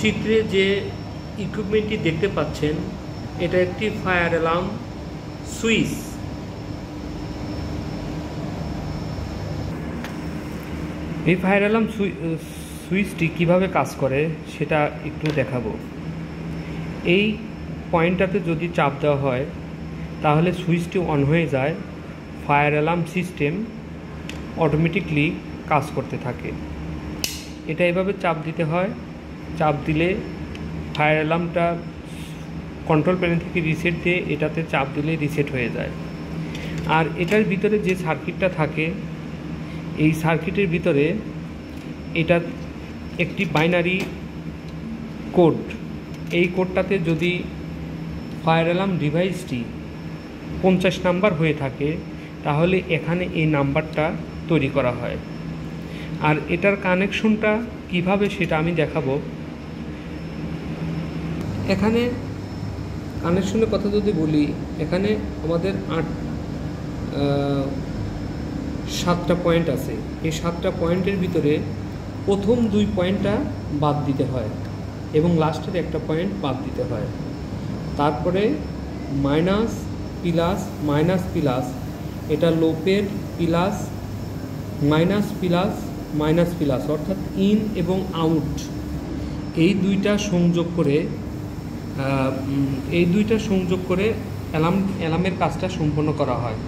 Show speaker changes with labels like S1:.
S1: চিত্রে যে ইকুইপমেন্টটি দেখতে পাচ্ছেন এটা একটি ফায়ার অ্যালার্ম সুইচ। এই ফায়ার অ্যালার্ম সুইচটি কিভাবে কাজ করে সেটা একটু দেখাবো। এই পয়েন্টটাতে যদি চাপ দেওয়া হয় তাহলে সুইচটি অন হয়ে যায়, ফায়ার অ্যালার্ম সিস্টেম অটোমেটিকলি কাজ করতে থাকে। এটা এভাবে চাপ দিতে হয়, চাপ দিলে ফায়ার অ্যালার্মটা কন্ট্রোল প্যানেল থেকে রিসেট দিয়ে এটাতে চাপ দিলে রিসেট হয়ে যায়। আর এটার ভিতরে যে সার্কিটটা থাকে, এই সার্কিটের ভিতরে এটা একটি বাইনারি কোড। এই কোডটাতে যদি ফায়ার অ্যালার্ম ডিভাইসটি 50 নাম্বার হয়ে থাকে তাহলে এখানে এই নাম্বারটা তৈরি করা হয়। আর এটার কানেকশনটা কিভাবে সেটা আমি দেখাবো। এখানে কানেকশনের কথা যদি বলি, এখানে আমাদের 7টা পয়েন্ট আছে। এই 7টা পয়েন্টের ভিতরে প্রথম 2 পয়েন্টটা বাদ দিতে হয় এবং লাস্টের একটা পয়েন্ট বাদ দিতে হয়। তারপরে মাইনাস প্লাস মাইনাস প্লাস, এটা লোপের plus minus plus minus plus, অর্থাৎ ইন এবং আউট এই দুইটা সংযোগ করে অ্যালার্মের কাজটা সম্পন্ন করা হয়।